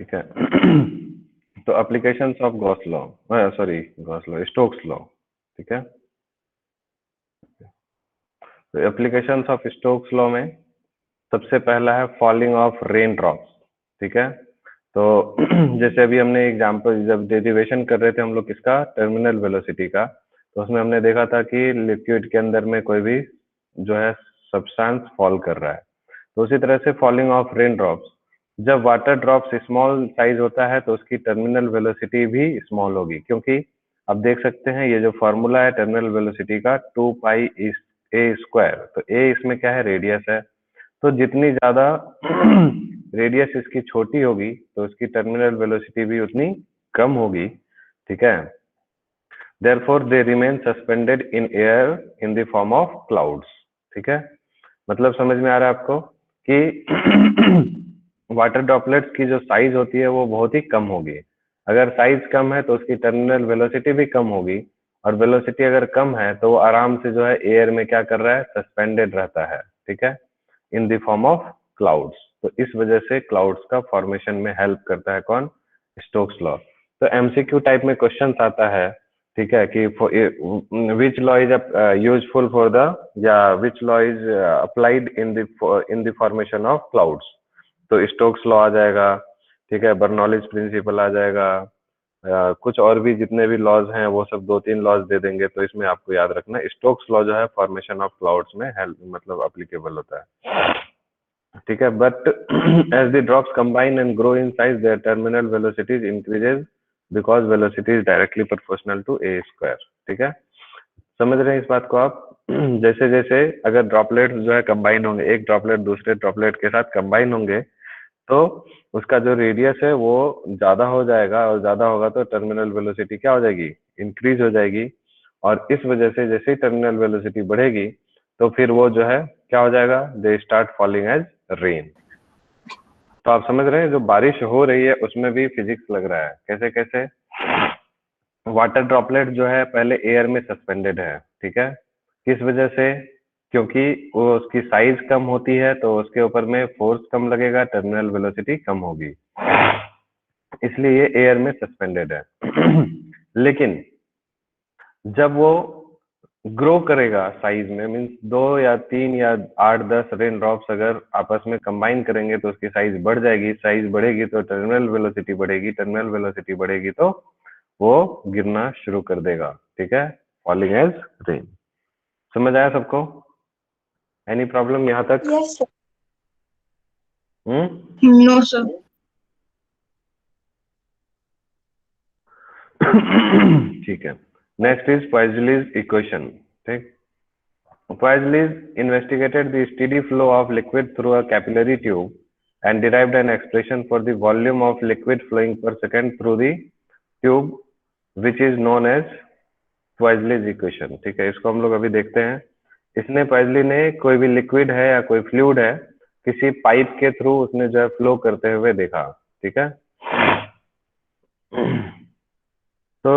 ठीक है। तो applications of Gauss law, sorry Gauss law, Stokes law, ठीक है। तो एप्लीकेशंस ऑफ स्टोक्स लॉ में सबसे पहला है फॉलिंग ऑफ रेन ड्रॉप्स, ठीक है। तो जैसे अभी हमने एग्जांपल जब डेरिवेशन कर रहे थे हम लोग किसका, टर्मिनल वेलोसिटी का, तो उसमें हमने देखा था कि लिक्विड के अंदर में कोई भी जो है सब्सटेंस फॉल कर रहा है। तो उसी तरह से फॉलिंग ऑफ रेन ड्रॉप्स, जब वाटर ड्रॉप्स स्मॉल साइज होता है तो उसकी टर्मिनल वेलोसिटी भी स्मॉल होगी, क्योंकि आप देख सकते हैं ये जो फॉर्मूला है टर्मिनल वेलोसिटी का 2 पाई ए स्क्वायर, तो ए इसमें क्या है, रेडियस है। तो जितनी ज्यादा रेडियस इसकी छोटी होगी तो उसकी टर्मिनल वेलोसिटी भी उतनी कम होगी, ठीक है। therefore they remain suspended in air in the form of clouds, ठीक है। मतलब समझ में आ रहा है आपको कि वाटर ड्रॉपलेट्स की जो साइज होती है वो बहुत ही कम होगी। अगर साइज कम है तो उसकी टर्मिनल वेलोसिटी भी कम होगी, और वेलोसिटी अगर कम है तो वो आराम से जो है एयर में क्या कर रहा है, सस्पेंडेड रहता है, ठीक है, in the form of clouds. तो इस वजह से क्लाउड्स का फॉर्मेशन में हेल्प करता है कौन, स्टोक्स लॉ। तो एमसीक्यू टाइप में क्वेश्चन आता है, ठीक है, कि which law is useful for the, या which law is applied in the formation of clouds. तो स्टोक्स लॉ आ जाएगा, ठीक है, बर्नौलीज प्रिंसिपल आ जाएगा, कुछ और भी जितने भी लॉज हैं वो सब 2-3 लॉज दे देंगे। तो इसमें आपको याद रखना स्टोक्स लॉ जो है फॉर्मेशन ऑफ क्लाउड्स में हेल्प मतलब अप्लीकेबल होता है, ठीक है। But as the drops combine and grow in size their terminal velocities increases because velocity is directly proportional to a square, ठीक है। समझ रहे हैं इस बात को आप? जैसे जैसे अगर ड्रॉपलेट जो है कंबाइन होंगे, एक ड्रॉपलेट दूसरे ड्रॉपलेट के साथ कंबाइन होंगे, तो उसका जो रेडियस है वो ज्यादा हो जाएगा, और ज्यादा होगा तो टर्मिनल वेलोसिटी क्या हो जाएगी, इंक्रीज हो जाएगी। और इस वजह से जैसे ही टर्मिनल वेलोसिटी बढ़ेगी तो फिर वो जो है क्या हो जाएगा, they start falling edge rain. तो आप समझ रहे हैं जो बारिश हो रही है उसमें भी फिजिक्स लग रहा है, कैसे कैसे। वाटर ड्रॉपलेट जो है पहले एयर में सस्पेंडेड है, ठीक है, किस वजह से, क्योंकि वो उसकी साइज कम होती है तो उसके ऊपर में फोर्स कम लगेगा, टर्मिनल वेलोसिटी कम होगी, इसलिए ये एयर में सस्पेंडेड है। लेकिन जब वो ग्रो करेगा साइज में, मीन्स 2 या 3 या 8-10 रेन ड्रॉप्स अगर आपस में कंबाइन करेंगे तो उसकी साइज बढ़ जाएगी, साइज बढ़ेगी तो टर्मिनल वेलोसिटी बढ़ेगी, टर्मिनल वेलोसिटी बढ़ेगी तो वो गिरना शुरू कर देगा, ठीक है, फॉलिंग एज रेन। समझ आया सबको? एनी प्रॉब्लम यहाँ तक? Yes sir. No sir. ठीक है। नेक्स्ट इज पॉइजलीज इक्वेशन, ठीक। Poiseuille investigated the steady flow of liquid through a capillary tube and derived an expression for the volume of liquid flowing per second through the tube, which is known as Poiseuille's equation, ठीक है। इसको हम लोग अभी देखते हैं। इसने पॉइजली ने कोई भी लिक्विड है या कोई फ्लूइड है किसी पाइप के थ्रू उसने जो है फ्लो करते हुए देखा, ठीक है। तो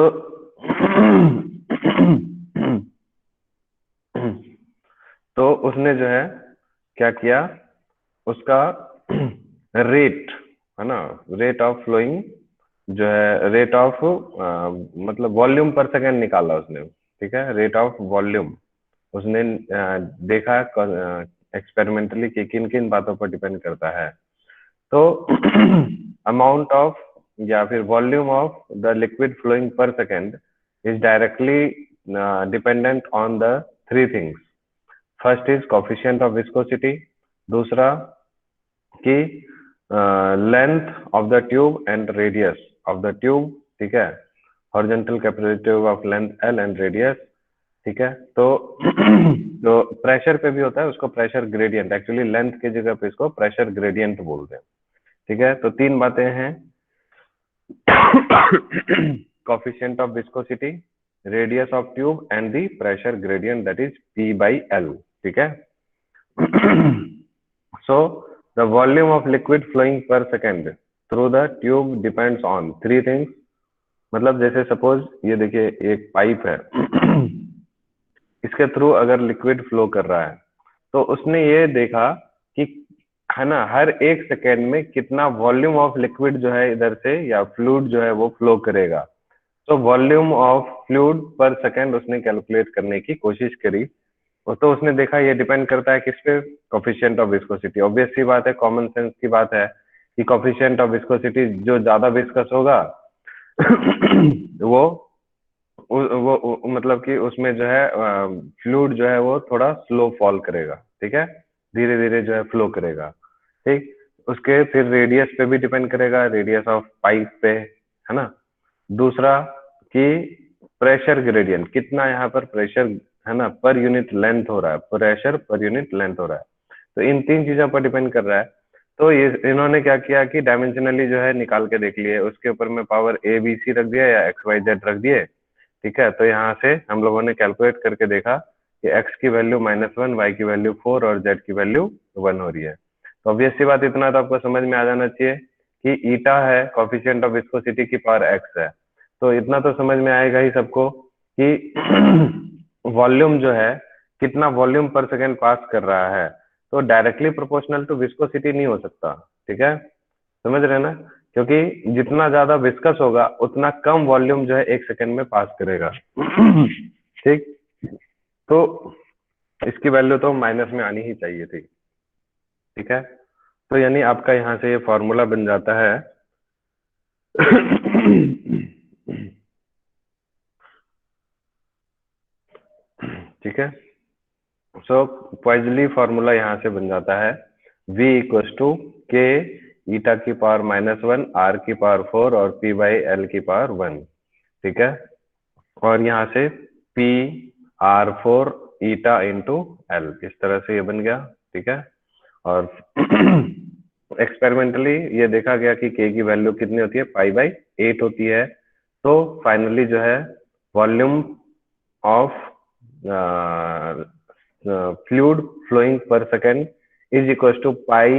तो उसने जो है क्या किया, उसका रेट है ना, रेट ऑफ फ्लोइंग जो है, रेट ऑफ मतलब वॉल्यूम पर सेकेंड निकाला उसने, ठीक है, रेट ऑफ वॉल्यूम उसने देखा एक्सपेरिमेंटली कि किन किन बातों पर डिपेंड करता है। तो अमाउंट ऑफ या फिर volume of the liquid flowing per second is directly dependent on the 3 things. First is coefficient of viscosity, दूसरा कि length of the tube and radius of the tube, ठीक है, horizontal capillary tube of length L and radius, ठीक है। तो तो pressure पे भी होता है, उसको प्रेशर ग्रेडियंट, एक्चुअली लेंथ की जगह पे इसको प्रेशर ग्रेडियंट बोलते हैं, ठीक है। तो 3 बातें हैं, coefficient of viscosity, radius of tube and the pressure gradient that is P/L, ठीक है। So the volume of liquid flowing per second through the tube depends on 3 things। मतलब जैसे सपोज ये देखिए एक पाइप है, इसके थ्रू अगर लिक्विड फ्लो कर रहा है तो उसने ये देखा कि है ना, हर 1 सेकेंड में कितना वॉल्यूम ऑफ लिक्विड जो है इधर से या फ्लूइड जो है वो फ्लो करेगा। तो वॉल्यूम ऑफ फ्लूइड पर सेकेंड उसने कैलकुलेट करने की कोशिश करी। और तो उसने देखा ये डिपेंड करता है किस पे, कोफिशिएंट ऑफ विस्कोसिटी। ऑब्वियस सी बात है, कॉमन सेंस की बात है कि कोफिशिएंट ऑफ विस्कोसिटी जो ज्यादा विस्कस होगा वो मतलब कि उसमें जो है फ्लूइड जो है वो थोड़ा स्लो फॉल करेगा, ठीक है, धीरे धीरे जो है फ्लो करेगा। ठीक, उसके फिर रेडियस पे भी डिपेंड करेगा, रेडियस ऑफ पाइप पे, है ना। दूसरा कि प्रेशर ग्रेडियंट कितना यहाँ पर प्रेशर, है ना, पर यूनिट लेंथ हो रहा है, प्रेशर पर यूनिट लेंथ हो रहा है। तो इन 3 चीजों पर डिपेंड कर रहा है। तो ये इन्होंने क्या किया कि डायमेंशनली जो है निकाल के देख लिए, उसके ऊपर में पावर ए बी सी रख दिया या एक्स वाई जेड रख दिए। ठीक है, तो यहाँ से हम लोगों ने कैलकुलेट करके देखा कि x की वैल्यू -1, y की वैल्यू 4 और z की वैल्यू 1 हो रही है। तो ऑब्वियस सी बात, इतना तो आपको समझ में आ जाना चाहिए कि ईटा है कोफिशिएंट ऑफ विस्कोसिटी की पावर x है। तो इतना तो समझ में आएगा ही सबको कि वॉल्यूम जो है कितना वॉल्यूम पर सेकेंड पास कर रहा है, तो डायरेक्टली प्रोपोर्शनल टू विस्कोसिटी नहीं हो सकता। ठीक है, समझ रहे हैं ना, क्योंकि जितना ज्यादा विस्कस होगा उतना कम वॉल्यूम जो है 1 सेकेंड में पास करेगा। ठीक, तो इसकी वैल्यू तो माइनस में आनी ही चाहिए थी। ठीक है, तो यानी आपका यहाँ से ये फॉर्मूला बन जाता है ठीक है, सो पॉइजली फॉर्मूला यहाँ से बन जाता है v इक्वस टू के ईटा की पावर -1 r की पावर 4 और p बाई एल की पावर 1। ठीक है, और यहाँ से p r4 ईटा इंटू एल, इस तरह से ये बन गया। ठीक है, और एक्सपेरिमेंटली ये देखा गया कि k की वैल्यू कितनी होती है, π/8 होती है। तो फाइनली जो है volume of fluid flowing per second is equal to pi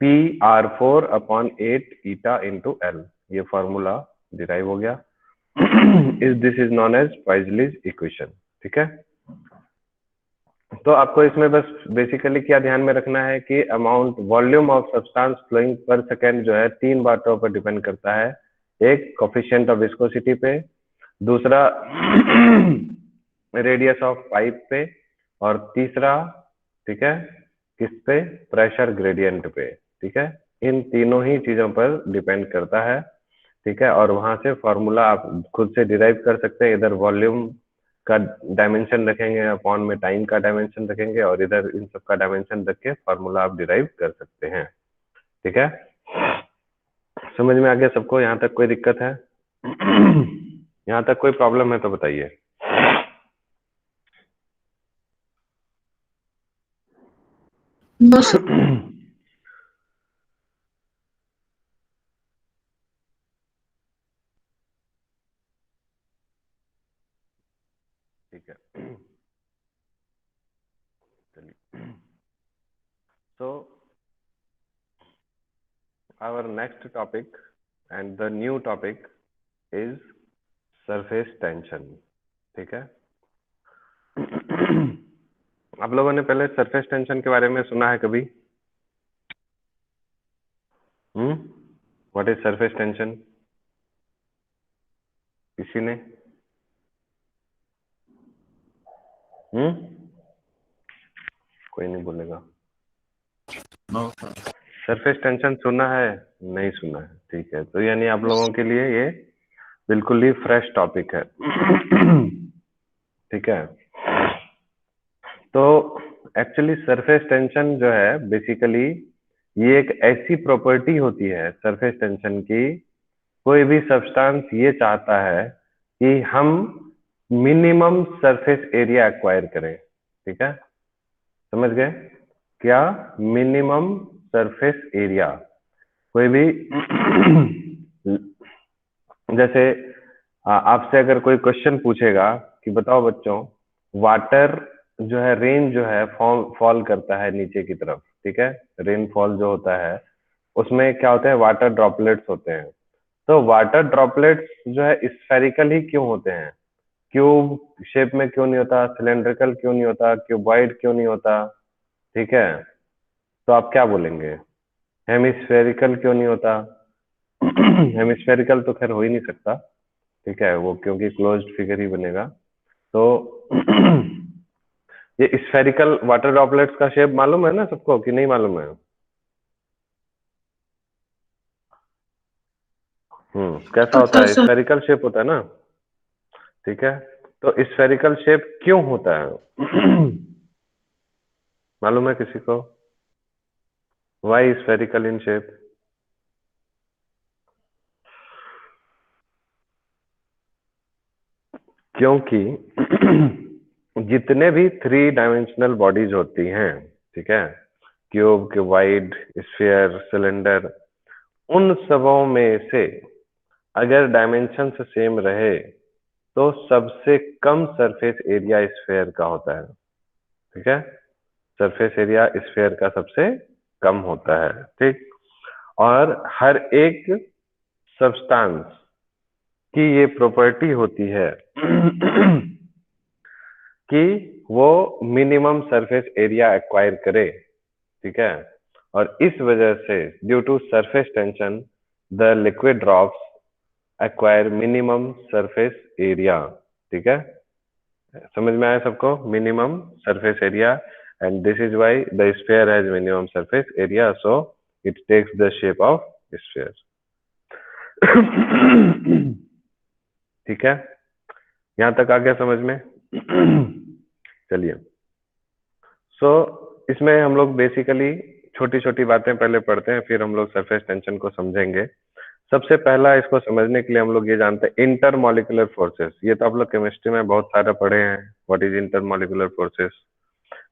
PR4/8 eta into L. ये फॉर्मूला डिराइव हो गया। इस this is known as Poiseuille's equation. ठीक है, तो आपको इसमें बस बेसिकली क्या ध्यान में रखना है कि amount volume of substance flowing per second जो है 3 बातों पर डिपेंड करता है। एक कोफिशिएंट ऑफ विस्कोसिटी पे, दूसरा रेडियस ऑफ पाइप पे, और तीसरा, ठीक है, किस पे, प्रेशर ग्रेडियंट पे। ठीक है, इन तीनों ही चीजों पर डिपेंड करता है। ठीक है, और वहां से फॉर्मूला आप खुद से डिराइव कर सकते हैं। इधर वॉल्यूम का डायमेंशन रखेंगे, अपॉन में टाइम का डायमेंशन रखेंगे, और इधर इन सब का डायमेंशन रख के फॉर्मूला आप डिराइव कर सकते हैं। ठीक है, समझ में आ गया सबको? यहाँ तक कोई दिक्कत है? यहाँ तक कोई प्रॉब्लम है तो बताइए। No sir. ठीक है, चलिए, so our next topic and the new topic is surface tension। ठीक है, आप लोगों ने पहले सरफेस टेंशन के बारे में सुना है कभी? What is surface tension? किसी ने? कोई नहीं बोलेगा। नो सरफेस टेंशन सुना है? नहीं सुना है, ठीक है, तो यानी आप लोगों के लिए ये बिल्कुल ही फ्रेश टॉपिक है। ठीक है, तो एक्चुअली सरफेस टेंशन जो है बेसिकली ये एक ऐसी प्रॉपर्टी होती है सरफेस टेंशन की, कोई भी सब्सटेंस ये चाहता है कि हम मिनिमम सरफेस एरिया एक्वायर करें। ठीक है, समझ गए? क्या? Minimum surface area. कोई भी जैसे आपसे अगर कोई क्वेश्चन पूछेगा कि बताओ बच्चों, वाटर जो है, रेन जो है फॉल करता है नीचे की तरफ। ठीक है, रेनफॉल जो होता है उसमें क्या होते हैं, वाटर ड्रॉपलेट्स होते हैं। तो वाटर ड्रॉपलेट्स जो है स्फेरिकल ही क्यों होते हैं? क्यूब शेप में क्यों नहीं होता? सिलेंड्रिकल क्यों नहीं होता? क्यूबॉइड क्यों नहीं होता? ठीक है, तो आप क्या बोलेंगे? हेमिस्फेरिकल क्यों नहीं होता? हेमिस्फेरिकल तो खैर हो ही नहीं सकता, ठीक है, वो क्योंकि क्लोज्ड फिगर ही बनेगा। तो ये स्फेरिकल वाटर ड्रॉपलेट्स का शेप मालूम है ना सबको, कि नहीं मालूम है? कैसा होता पता है? सर। स्फेरिकल शेप होता है ना, ठीक है। तो स्फेरिकल शेप क्यों होता है? मालूम है किसी को? Why spherical in shape? क्योंकि जितने भी थ्री डायमेंशनल बॉडीज होती हैं, ठीक है, क्यूब, क्यूबाइड, स्फीयर, सिलेंडर, उन सबों में से अगर डायमेंशन सेम रहे तो सबसे कम सरफेस एरिया स्फीयर का होता है, ठीक है। सरफेस एरिया स्फीयर का सबसे कम होता है, ठीक। और हर एक सब्सटेंस की ये प्रॉपर्टी होती है कि वो मिनिमम सरफेस एरिया एक्वायर करे, ठीक है। और इस वजह से due to surface tension the liquid drops acquire minimum surface area, ठीक है। समझ में आया सबको? Minimum surface area, and this is why the sphere has minimum surface area, so it takes the shape of sphere. ठीक है, यहां तक आ गया समझ में? चलिए, सो इसमें हम लोग बेसिकली छोटी छोटी बातें पहले पढ़ते हैं, फिर हम लोग सरफेस टेंशन को समझेंगे। सबसे पहला इसको समझने के लिए हम लोग ये जानते हैं इंटरमॉलिक्यूलर फोर्सेस। ये तो आप लोग केमिस्ट्री में बहुत सारा पढ़े हैं, व्हाट इज इंटरमॉलिक्यूलर फोर्सेस।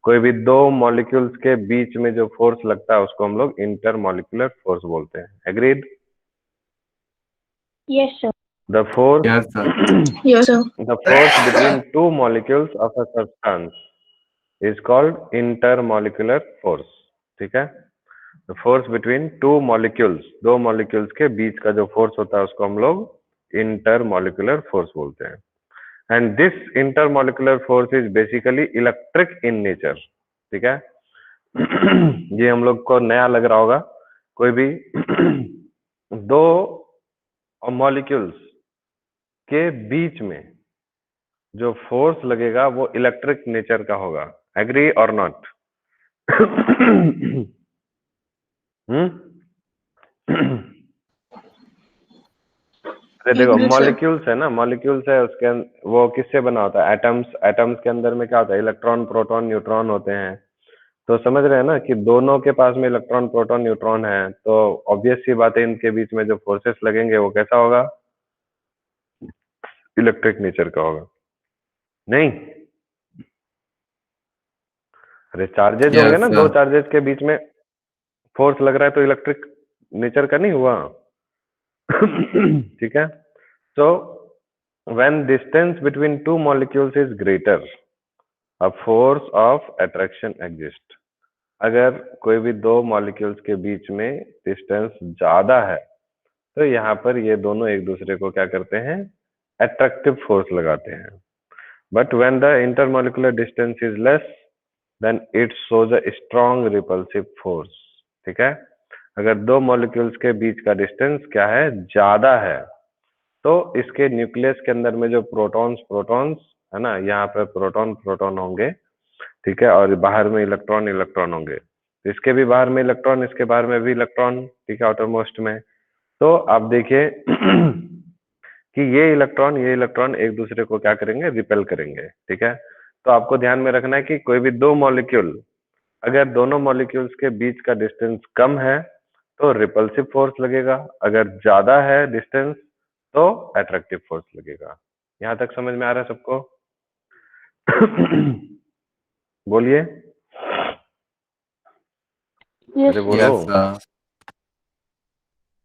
कोई भी दो मॉलिक्यूल्स के बीच में जो फोर्स लगता है उसको हम लोग इंटरमॉलिक्यूलर फोर्स बोलते हैं। Agreed? Yes, sir. The force Yes, sir. Yes, sir. The force between two molecules of a substance is called intermolecular force, ठीक है। फोर्स बिटवीन टू मॉलिक्यूल्स, दो मॉलिक्यूल्स के बीच का जो फोर्स होता है उसको हम लोग इंटरमॉलिक्यूलर फोर्स बोलते हैं। And this intermolecular force is basically electric in nature, ठीक है। ये हम लोग को नया लग रहा होगा। कोई भी दो मॉलिक्यूल्स के बीच में जो फोर्स लगेगा वो इलेक्ट्रिक नेचर का होगा। एग्री और नॉट? हम्म। अरे देखो, Agree, sir. मॉलिक्यूल्स है ना, मॉलिक्यूल्स है, उसके वो किससे बना होता है? एटम्स। एटम्स के अंदर में क्या होता है? इलेक्ट्रॉन, प्रोटॉन, न्यूट्रॉन होते हैं। तो समझ रहे हैं ना कि दोनों के पास में इलेक्ट्रॉन, प्रोटॉन, न्यूट्रॉन है, तो ऑब्वियस सी बात है इनके बीच में जो फोर्सेस लगेंगे वो कैसा होगा? इलेक्ट्रिक नेचर का होगा। नहीं? अरे चार्जेज होंगे Yes, ना, दो sir. चार्जेज के बीच में फोर्स लग रहा है तो इलेक्ट्रिक नेचर का नहीं हुआ? ठीक है। So when distance between two molecules is greater, a force of attraction exists. अगर कोई भी दो मॉलिक्यूल्स के बीच में डिस्टेंस ज्यादा है तो यहाँ पर ये दोनों एक दूसरे को क्या करते हैं? अट्रैक्टिव फोर्स लगाते हैं। But when the intermolecular distance is less than it shows a strong repulsive force, ठीक है। अगर दो मॉलिक्यूल्स के बीच का डिस्टेंस क्या है? ज्यादा है, तो इसके न्यूक्लियस के अंदर में जो प्रोटॉन्स प्रोटॉन्स है ना, यहाँ पर प्रोटॉन प्रोटॉन होंगे, ठीक है, और बाहर में इलेक्ट्रॉन इलेक्ट्रॉन होंगे। तो इसके भी बाहर में इलेक्ट्रॉन, इसके बाहर में भी इलेक्ट्रॉन, ठीक है, आउटर मोस्ट में। तो आप देखिए कि ये इलेक्ट्रॉन एक दूसरे को क्या करेंगे? रिपेल करेंगे, ठीक है। तो आपको ध्यान में रखना है कि कोई भी दो मॉलिक्यूल, अगर दोनों मॉलिक्यूल्स के बीच का डिस्टेंस कम है तो रिपल्सिव फोर्स लगेगा, अगर ज्यादा है डिस्टेंस तो अट्रैक्टिव फोर्स लगेगा। यहां तक समझ में आ रहा है सबको? बोलिए। Yes, अरे बोलो। Yes, sir.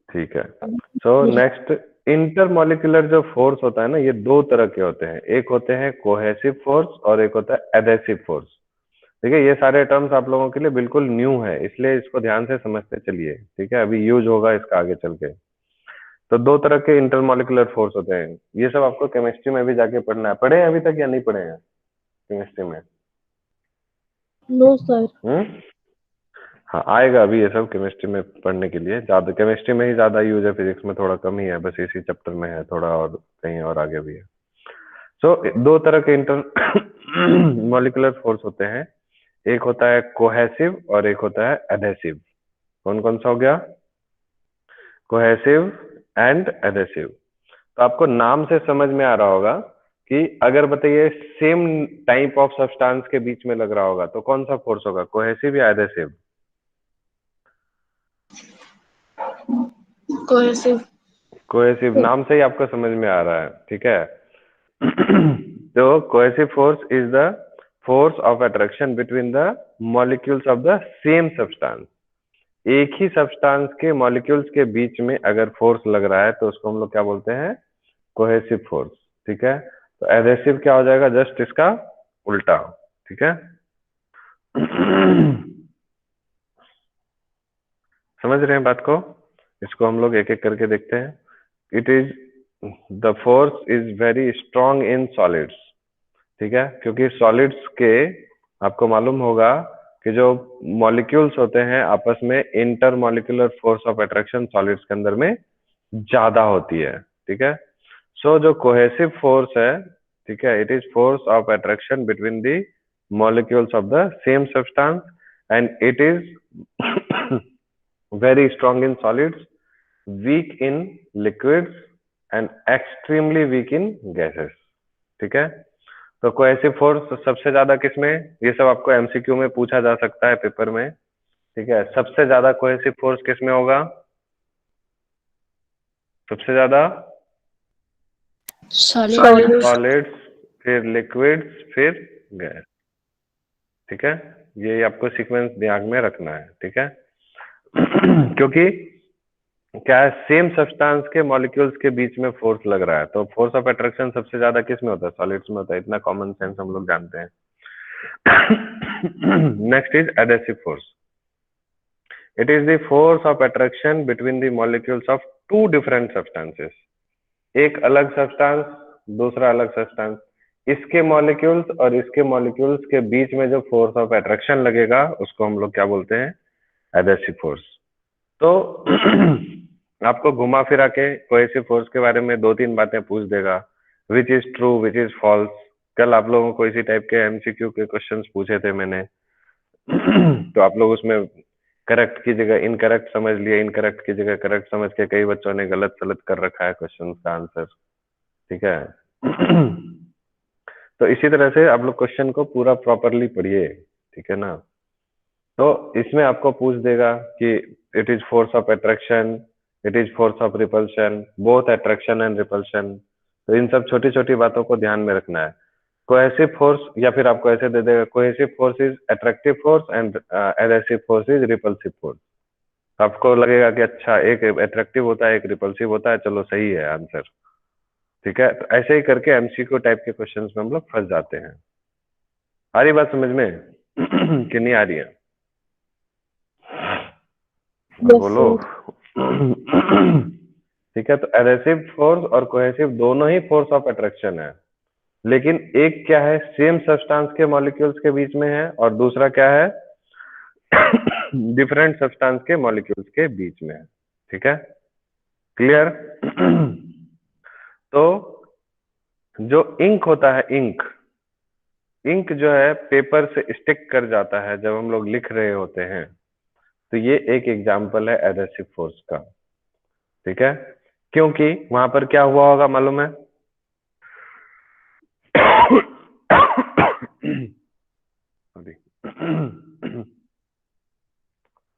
ठीक है। सो नेक्स्ट, इंटरमॉलिक्यूलर जो फोर्स होता है ना, ये दो तरह के होते हैं। एक होते हैं कोहेसिव फोर्स और एक होता है एडेसिव फोर्स। ठीक है, ये सारे टर्म्स आप लोगों के लिए बिल्कुल न्यू है, इसलिए इसको ध्यान से समझते चलिए, ठीक है। अभी यूज होगा इसका आगे चल के। तो दो तरह के इंटरमॉलिक्यूलर फोर्स होते हैं, ये सब आपको केमिस्ट्री में भी जाके पढ़ना है। पढ़े हैं अभी तक या नहीं पढ़े हैं केमिस्ट्री में? no, sir. हम्म। हाँ आएगा अभी ये सब केमिस्ट्री में पढ़ने के लिए, ज्यादा केमिस्ट्री में ही ज्यादा यूज है, फिजिक्स में थोड़ा कम ही है, बस इसी चैप्टर में है थोड़ा, और कहीं और आगे भी है। सो दो तरह के इंटर मॉलिक्यूलर फोर्स होते हैं, एक होता है कोहेसिव और एक होता है एडहेसिव। कौन कौन सा हो गया? Cohesive and adhesive. तो आपको नाम से समझ में आ रहा होगा कि अगर बताइए सेम टाइप ऑफ सब्सटेंस के बीच में लग रहा होगा तो कौन सा फोर्स होगा, कोहेसिव या एडहेसिव? कोहेसिव। कोहेसिव, नाम से ही आपको समझ में आ रहा है, ठीक है। तो cohesive force is the force of attraction between the molecules of the same substance. एक ही सब्सटेंस के मॉलिक्यूल्स के बीच में अगर फोर्स लग रहा है तो उसको हम लोग क्या बोलते हैं? कोहेसिव फोर्स, ठीक है। तो एडहेसिव क्या हो जाएगा? जस्ट इसका उल्टा, ठीक है। समझ रहे हैं बात को? इसको हम लोग एक एक करके देखते हैं। It is the force is very strong in solids, ठीक है, क्योंकि सॉलिड्स के आपको मालूम होगा कि जो मॉलिक्यूल्स होते हैं आपस में inter molecular force of attraction solids के अंदर में ज्यादा होती है, ठीक है। सो जो कोहेसिव फोर्स है, ठीक है, it is force of attraction between the molecules of the same substance and it is very strong in solids, weak in liquids and extremely weak in gases, ठीक है। तो कोहेसिव फोर्स सबसे ज्यादा किसमें, ये सब आपको एमसीक्यू में पूछा जा सकता है पेपर में, ठीक है। सबसे ज्यादा कोहेसिव फोर्स किसमें होगा? सबसे ज्यादा सॉलिड्स, फिर लिक्विड्स, फिर गैस, ठीक है। ये आपको सीक्वेंस दिमाग में रखना है, ठीक है। क्योंकि क्या है, सेम सब्सटेंस के मॉलिक्यूल्स के बीच में फोर्स लग रहा है, तो फोर्स ऑफ अट्रैक्शन सबसे ज्यादा किस में होता है? सॉलिड्स में होता है, इतना कॉमन सेंस हम लोग जानते हैं। Next is adhesive force. It is the force of attraction between the molecules of two different substances. एक अलग सब्सटेंस, दूसरा अलग सब्सटेंस, इसके मॉलिक्यूल्स और इसके मॉलिक्यूल्स के बीच में जो फोर्स ऑफ अट्रैक्शन लगेगा उसको हम लोग क्या बोलते हैं? Adhesive force. तो आपको घुमा फिरा के कोहेसिव फोर्स के बारे में दो तीन बातें पूछ देगा, which is true which is false. कल आप लोगों को इसी टाइप के एमसीक्यू के क्वेश्चंस पूछे थे मैंने। तो आप लोग उसमें करेक्ट की जगह इनकरेक्ट समझ लिए, इनकरेक्ट की जगह करेक्ट समझ के कई बच्चों ने गलत सलत कर रखा है क्वेश्चन का आंसर, ठीक है। तो इसी तरह से आप लोग क्वेश्चन को पूरा प्रॉपरली पढ़िए, ठीक है ना। तो इसमें आपको पूछ देगा कि it is force of attraction, it is force of repulsion, both attraction and repulsion. तो इन सब छोटी छोटी बातों को ध्यान में रखना है। कोहेसिव फोर्स, या फिर आपको ऐसे दे देगा, cohesive force is attractive force and adhesive force is repulsive force. आपको लगेगा कि अच्छा एक अट्रैक्टिव होता है एक रिपल्सिव होता है, चलो सही है आंसर, ठीक है। तो ऐसे ही करके एमसीक्यू टाइप के क्वेश्चंस में हम लोग फंस जाते हैं। आ रही बात समझ में कि नहीं आ रही है? बोलो। ठीक है, तो एडहेसिव फोर्स और कोहेसिव दोनों ही फोर्स ऑफ अट्रैक्शन है, लेकिन एक क्या है, सेम सब्सटेंस के मॉलिक्यूल्स के बीच में है, और दूसरा क्या है, डिफरेंट सब्सटेंस के मॉलिक्यूल्स के बीच में है, ठीक है। क्लियर? तो जो इंक होता है, इंक इंक जो है पेपर से स्टिक कर जाता है जब हम लोग लिख रहे होते हैं, तो ये एक एग्जाम्पल है एडहेसिव फोर्स का, ठीक है। क्योंकि वहां पर क्या हुआ होगा मालूम है?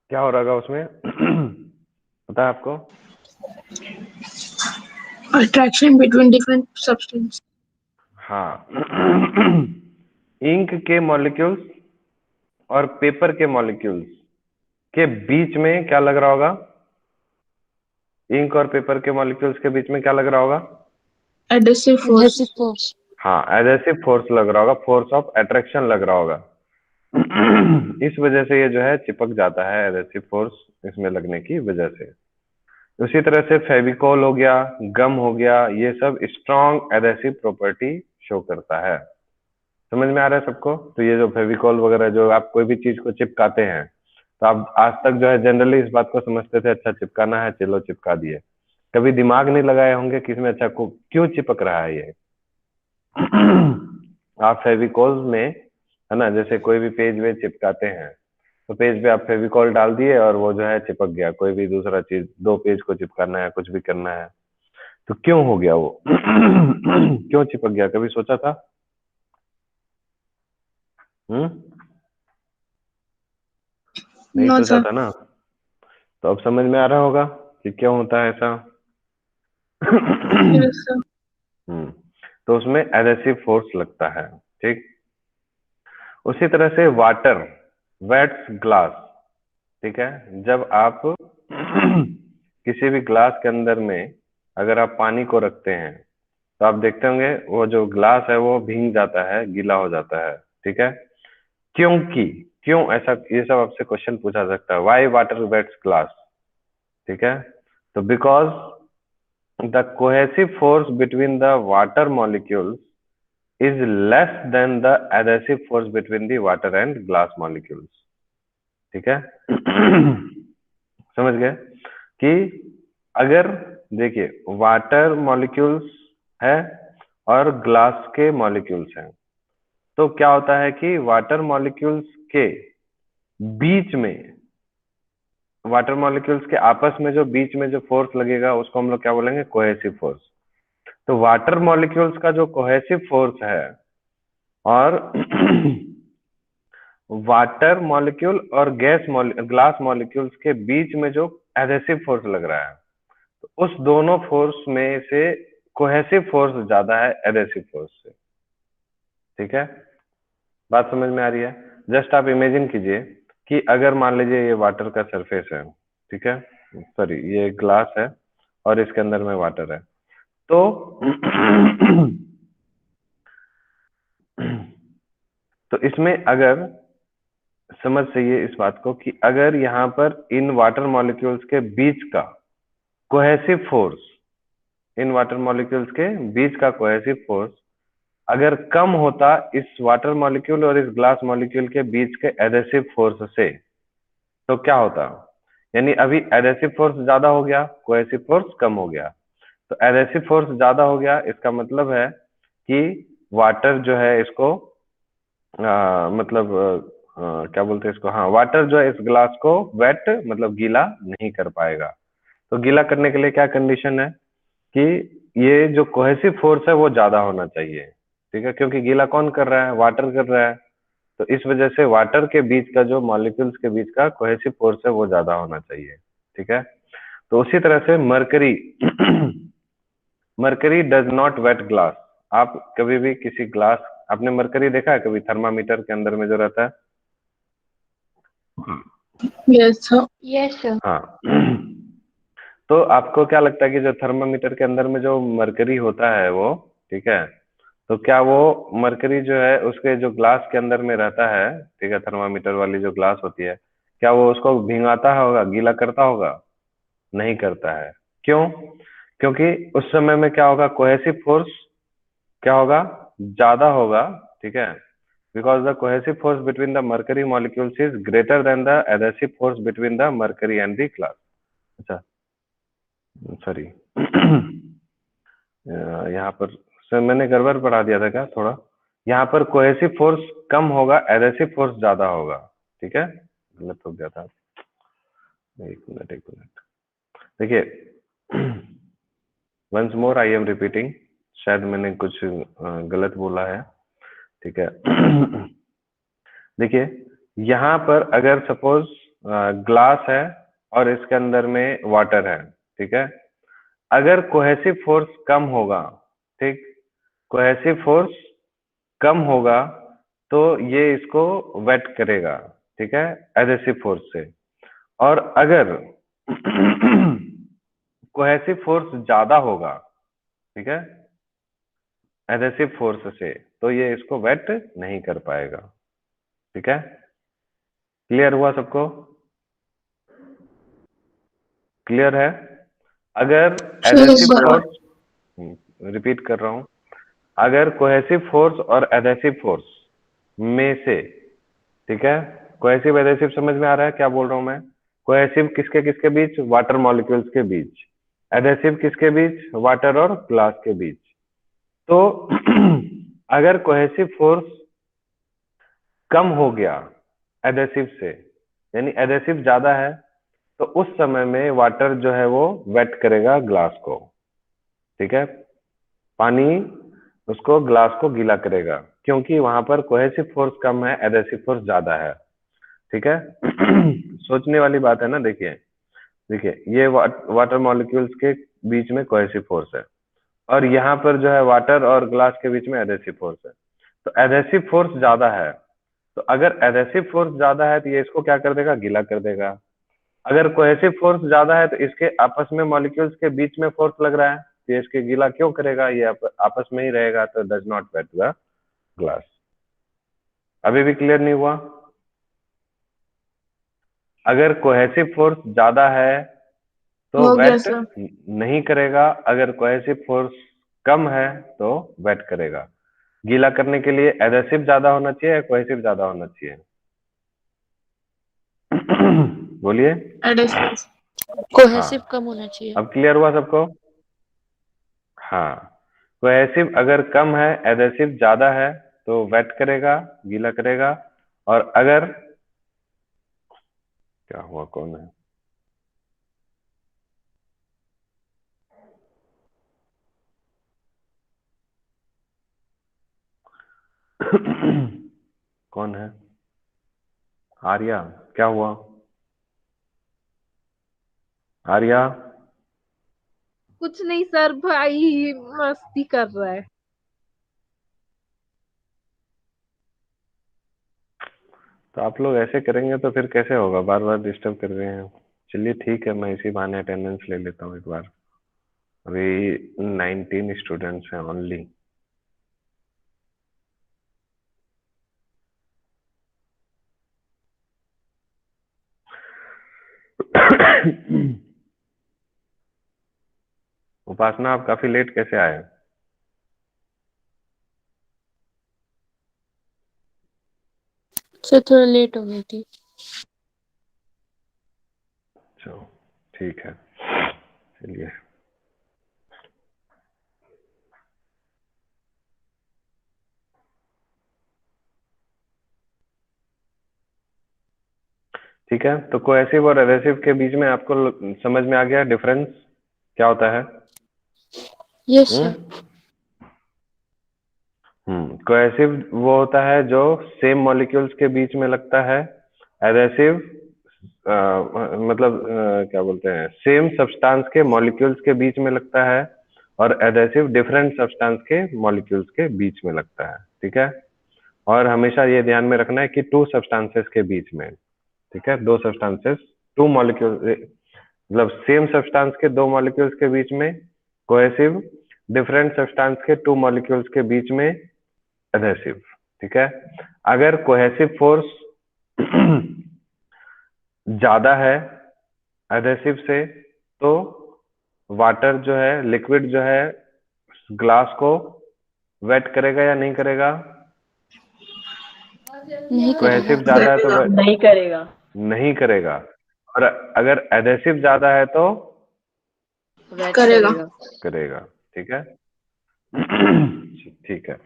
क्या हो रहा होगा उसमें? पता है आपको? Attraction between different substance. हाँ। इंक के मॉलिक्यूल्स और पेपर के मॉलिक्यूल्स के बीच में क्या लग रहा होगा? इंक और पेपर के मॉलिक्यूल्स के बीच में क्या लग रहा होगा? Adhesive force. हाँ, एडहेसिव फोर्स लग रहा होगा, फोर्स ऑफ अट्रैक्शन लग रहा होगा। इस वजह से ये जो है चिपक जाता है, एडहेसिव फोर्स इसमें लगने की वजह से। उसी तरह से फेविकॉल हो गया, गम हो गया, ये सब स्ट्रॉन्ग एडहेसिव प्रॉपर्टी शो करता है। समझ में आ रहा है सबको? तो ये जो फेविकॉल वगैरह जो आप कोई भी चीज को चिपकाते हैं, तो आप आज तक जो है जनरली इस बात को समझते थे अच्छा चिपकाना है चलो चिपका दिए, कभी दिमाग नहीं लगाए होंगे कि इसमें अच्छा को क्यों चिपक रहा है ये। आप फेविकोल में है ना, जैसे कोई भी पेज वेज चिपकाते हैं तो पेज पे आप फेविकोल डाल दिए और वो जो है चिपक गया, कोई भी दूसरा चीज, दो पेज को चिपकाना है कुछ भी करना है तो क्यों हो गया वो? क्यों चिपक गया, कभी सोचा था? हम्म, नहीं No, सोचा sir. था ना, तो अब समझ में आ रहा होगा कि क्यों होता है ऐसा। Yes, sir. हम्म, तो उसमें एडहेसिव फोर्स लगता है, ठीक। उसी तरह से वाटर वेट्स ग्लास, ठीक है, जब आप किसी भी ग्लास के अंदर में अगर आप पानी को रखते हैं तो आप देखते होंगे वो जो ग्लास है वो भीग जाता है, गीला हो जाता है, ठीक है। क्योंकि क्यों ऐसा, ये सब आपसे क्वेश्चन पूछा सकता है, वाई वाटर वेट्स ग्लास, ठीक है। तो because the cohesive force between the water molecules is less than the adhesive force between the water and glass molecules, ठीक है। समझ गए कि अगर देखिए वाटर मॉलिक्यूल्स है और ग्लास के मॉलिक्यूल्स हैं, तो क्या होता है कि वाटर मॉलिक्यूल्स के बीच में, वाटर मॉलिक्यूल्स के आपस में जो बीच में जो फोर्स लगेगा उसको हम लोग क्या बोलेंगे, कोहेसिव फोर्स। तो वाटर मॉलिक्यूल्स का जो कोहेसिव फोर्स है और वाटर मॉलिक्यूल और ग्लास मॉलिक्यूल्स के बीच में जो एडहेसिव फोर्स लग रहा है, तो उस दोनों फोर्स में से कोहेसिव फोर्स ज्यादा है एडहेसिव फोर्स से, ठीक है। बात समझ में आ रही है? जस्ट आप इमेजिन कीजिए कि अगर मान लीजिए ये वाटर का सरफेस है, ठीक है, सॉरी ये ग्लास है और इसके अंदर में वाटर है, तो तो इसमें अगर समझ चाहिए इस बात को कि अगर यहाँ पर इन वाटर मॉलिक्यूल्स के बीच का cohesive force, in water molecules के बीच का कोहेसिव फोर्स अगर कम होता इस वाटर मॉलिक्यूल और इस ग्लास मॉलिक्यूल के बीच के एडहेसिव फोर्स से, तो क्या होता? यानी अभी एडहेसिव फोर्स ज्यादा हो गया, कोहेसिव फोर्स कम हो गया। तो एडहेसिव फोर्स ज्यादा हो गया, इसका मतलब है कि वाटर जो है इसको मतलब क्या बोलते हैं इसको, हाँ वाटर जो है इस ग्लास को वेट मतलब गीला नहीं कर पाएगा। तो गीला करने के लिए क्या कंडीशन है कि ये जो कोहेसिव फोर्स है वो ज्यादा होना चाहिए, ठीक है, क्योंकि गीला कौन कर रहा है, वाटर कर रहा है। तो इस वजह से वाटर के बीच का जो मॉलिक्यूल्स के बीच का कोहेसिव फोर्स है वो ज्यादा होना चाहिए, ठीक है। तो उसी तरह से mercury mercury does not wet glass. आप कभी भी किसी ग्लास, आपने मरकरी देखा है कभी थर्मामीटर के अंदर में जो रहता है? Yes, sir. Yes, sir. हाँ। तो आपको क्या लगता है कि जो थर्मामीटर के अंदर में जो मरकरी होता है वो, ठीक है, तो क्या वो मरकरी जो है उसके जो ग्लास के अंदर में रहता है, ठीक है, थर्मामीटर वाली जो ग्लास होती है, क्या वो उसको भिंगाता होगा, गीला करता होगा? नहीं करता है। क्यों? क्योंकि उस समय में क्या होगा, कोहेसिव फोर्स क्या होगा, ज्यादा होगा, ठीक है। Because the cohesive force between the mercury molecules is greater than the adhesive force between the mercury and the glass. अच्छा सॉरी, यहाँ पर सर मैंने गड़बड़ पढ़ा दिया था क्या थोड़ा? यहाँ पर कोहेसिव फोर्स कम होगा, एडहेसिव फोर्स ज्यादा होगा, ठीक है, गलत हो गया था। एक मिनट देखिए, once more I am repeating, शायद मैंने कुछ गलत बोला है, ठीक है। देखिए यहाँ पर अगर सपोज ग्लास है और इसके अंदर में वाटर है, ठीक है, अगर कोहेसिव फोर्स कम होगा, ठीक, कोहेसिव फोर्स कम होगा तो ये इसको वेट करेगा, ठीक है, एडहेसिव फोर्स से। और अगर कोहेसिव फोर्स ज्यादा होगा, ठीक है, एडहेसिव फोर्स से, तो ये इसको वेट नहीं कर पाएगा, ठीक है। क्लियर हुआ सबको? क्लियर है? अगर Yes, adhesive sir. Force, repeat कर रहा हूं, अगर कोहेसिव फोर्स और एडहेसिव फोर्स में से, ठीक है, कोहेसिव एडेसिव समझ में आ रहा है क्या बोल रहा हूं मैं? कोहेसिव किसके किसके बीच? वाटर मॉलिक्यूल्स के बीच। एडेसिव किसके बीच? वाटर और ग्लास के बीच। तो अगर कोहेसिव फोर्स कम हो गया एडेसिव से, यानी एडेसिव ज्यादा है, तो उस समय में वाटर जो है वो वेट करेगा ग्लास को, ठीक है? पानी उसको ग्लास को गीला करेगा, क्योंकि वहां पर कोहेसिव फोर्स कम है, एडेसिव फोर्स ज्यादा है, ठीक है? सोचने वाली बात है ना। देखिए देखिए, ये वाटर मॉलिक्यूल्स के बीच में कोहेसिव फोर्स है, और यहाँ पर जो है वाटर और ग्लास के बीच में एडेसिव फोर्स है। तो एडेसिव फोर्स ज्यादा है, तो अगर एडेसिव फोर्स ज्यादा है तो ये इसको क्या कर देगा? गीला कर देगा। अगर कोहेसिव फोर्स ज्यादा है तो इसके आपस में मॉलिक्यूल्स के बीच में फोर्स लग रहा है, तो ये इसके गीला क्यों करेगा? ये आपस में ही रहेगा, तो does not wet the glass. अभी भी क्लियर नहीं हुआ? अगर कोहेसिव फोर्स ज्यादा है तो हो गया वेट सर। नहीं करेगा, अगर कोहेसिव फोर्स कम है तो वेट करेगा। गीला करने के लिए एडेसिव ज्यादा होना चाहिए या कोहेसिव ज्यादा होना चाहिए? बोलिए। एडेसिव। कोहेसिव हाँ, कम होना चाहिए। अब क्लियर हुआ सबको? हाँ, कोहेसिव अगर कम है, एडेसिव ज्यादा है, तो वेट करेगा, गीला करेगा। और अगर क्या हुआ, कौन है? कौन है? आर्या, क्या हुआ? आर्या, कुछ नहीं सर, भाई मस्ती कर रहा है। तो आप लोग ऐसे करेंगे तो फिर कैसे होगा? बार बार डिस्टर्ब कर रहे हैं। चलिए ठीक है, मैं इसी बहाने अटेंडेंस ले लेता हूँ एक बार। अभी 19 स्टूडेंट्स हैं ओनली। उपासना, आप काफी लेट कैसे आए? सर थोड़ा लेट हो गई थी। चलो ठीक है, चलिए। ठीक है, तो कोहेसिव और एडेसिव के बीच में आपको समझ में आ गया डिफरेंस क्या होता है? Yes sir. कोहेसिव वो होता है जो सेम मॉलिक्यूल्स के बीच में लगता है। एडेसिव मतलब क्या बोलते हैं, सेम सब्सटेंस के मॉलिक्यूल्स के बीच में लगता है, और एडेसिव डिफरेंट सब्सटेंस के मॉलिक्यूल्स के बीच में लगता है, ठीक है? और हमेशा ये ध्यान में रखना है कि टू सब्सटेंसेस के बीच में, ठीक है? दो सब्सटेंसेस, टू मॉलिक्यूल, मतलब सेम सब्सटेंस के दो मॉलिक्यूल्स के बीच में कोहेसिव, डिफरेंट सब्सटेंस के टू मॉलिक्यूल्स के बीच में एडेसिव, ठीक है? अगर कोहेसिव फोर्स ज्यादा है एडेसिव से, तो वाटर जो है, लिक्विड जो है, ग्लास को वेट करेगा या नहीं करेगा? नहीं कोहेसिव करेगा। ज्यादा है तो नहीं करेगा। नहीं करेगा। और अगर एडेसिव ज्यादा है तो करेगा। करेगा, ठीक है? ठीक है।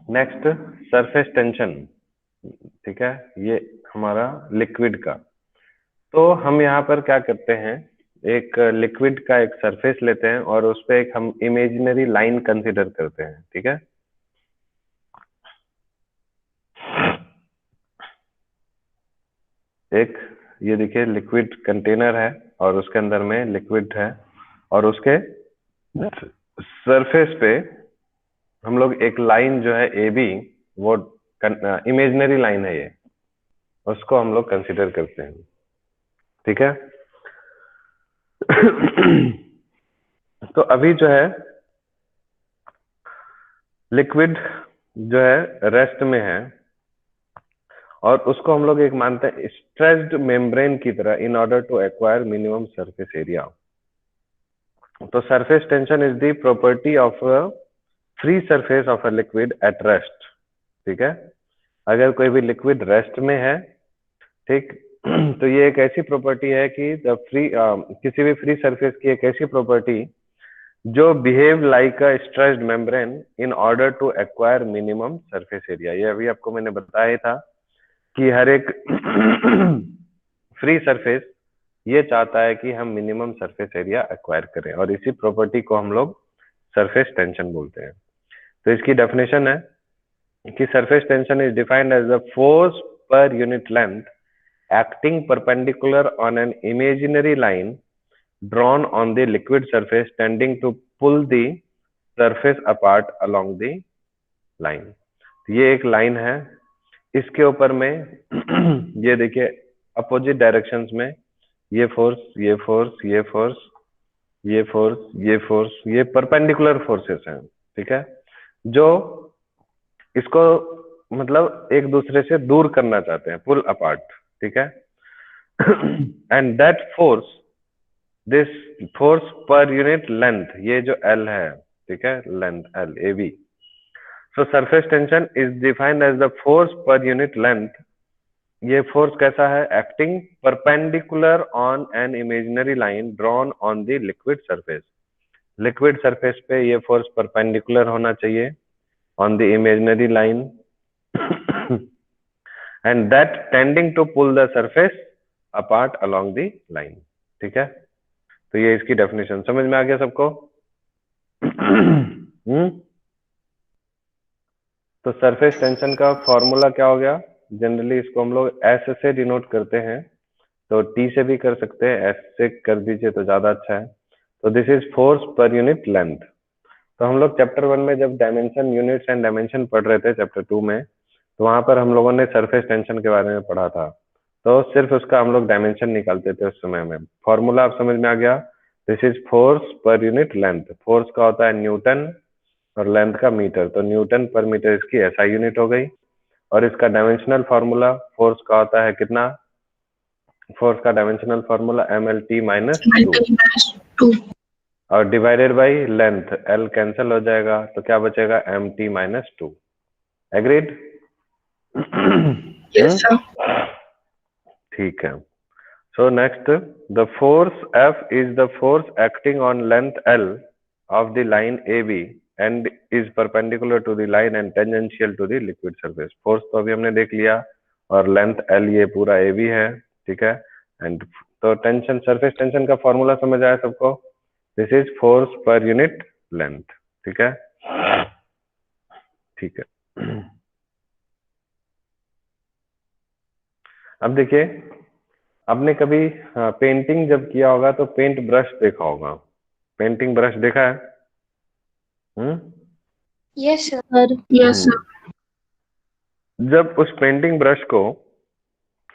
नेक्स्ट, सरफेस टेंशन, ठीक है? ये हमारा लिक्विड का। तो हम यहाँ पर क्या करते हैं, एक लिक्विड का एक सरफेस लेते हैं और उस पर एक हम इमेजिनरी लाइन कंसीडर करते हैं, ठीक है? एक ये देखिए लिक्विड कंटेनर है, और उसके अंदर में लिक्विड है, और उसके सरफेस पे हम लोग एक लाइन जो है ए बी, वो इमेजिनरी लाइन है ये, उसको हम लोग कंसीडर करते हैं, ठीक है? तो अभी जो है लिक्विड जो है रेस्ट में है, और उसको हम लोग एक मानते हैं स्ट्रेच्ड मेम्ब्रेन की तरह, in order to acquire minimum surface area. तो surface tension is the property of free surface of a liquid at rest, ठीक है? अगर कोई भी लिक्विड रेस्ट में है, ठीक, तो ये एक ऐसी प्रॉपर्टी है कि किसी भी फ्री सरफेस की एक ऐसी प्रॉपर्टी जो behave like a stretched membrane in order to acquire minimum surface area. ये अभी आपको मैंने बताया ही था कि हर एक फ्री सरफेस ये चाहता है कि हम मिनिमम सरफेस एरिया एक्वायर करें, और इसी प्रॉपर्टी को हम लोग सरफेस टेंशन बोलते हैं। तो इसकी डेफिनेशन है कि surface tension is defined as the force per unit length acting perpendicular on an imaginary line drawn on the liquid surface tending to pull the surface apart along the line। ये एक line है, इसके ऊपर में ये देखिए opposite directions में ये फोर्स, ये फोर्स, ये फोर्स, ये फोर्स, ये फोर्स, ये परपेंडिकुलर फोर्सेस हैं, ठीक है, जो इसको मतलब एक दूसरे से दूर करना चाहते हैं, पुल अपार्ट, ठीक है। And that force, this force per unit length, ये जो L है, ठीक है, length L AB, so surface tension is defined as the force per unit length. ये फोर्स कैसा है? Acting perpendicular on an imaginary line drawn on the liquid surface. Liquid surface पे ये फोर्स परपेंडिकुलर होना चाहिए on the imaginary line and that tending to pull the surface apart along the line, ठीक है। तो ये इसकी डेफिनेशन समझ में आ गया सबको? तो सरफेस टेंशन का फॉर्मूला क्या हो गया? जनरली इसको हम लोग एस से डिनोट करते हैं, तो टी से भी कर सकते हैं, एस से कर दीजिए तो ज्यादा अच्छा है। तो this is force per unit length. तो हम लोग चैप्टर 1 में जब डायमेंशन यूनिट्स एंड डायमेंशन पढ़ रहे थे चैप्टर 2 में, तो वहां पर हम लोगों ने सरफेस टेंशन के बारे में पढ़ा था, तो सिर्फ उसका हम लोग डायमेंशन निकालते थे उस समय में। फॉर्मूला आप समझ में आ गया? This is force per unit length. Force का होता है न्यूटन और लेंथ का मीटर, तो न्यूटन पर मीटर इसकी एसआई यूनिट हो गई। और इसका डायमेंशनल फॉर्मूला फोर्स का होता है कितना? फोर्स का डायमेंशनल फॉर्मूला mlt -2 और divided by length, L cancel हो जाएगा तो क्या बचेगा? mt -2। एग्रीड? Yes, sir. ठीक है। So next, the force F is the force acting on length L of the line AB and is perpendicular to the line and tangential to the liquid surface. Force तो अभी हमने देख लिया, और length L ये पूरा AB है, ठीक है। एंड तो टेंशन, सरफेस टेंशन का फॉर्मूला समझ आया सबको? This is force per unit length, ठीक है, ठीक है। अब देखिए, आपने कभी पेंटिंग जब किया होगा तो पेंट ब्रश देखा होगा। पेंटिंग ब्रश देखा है? Yes sir. Yes, sir. जब उस पेंटिंग ब्रश को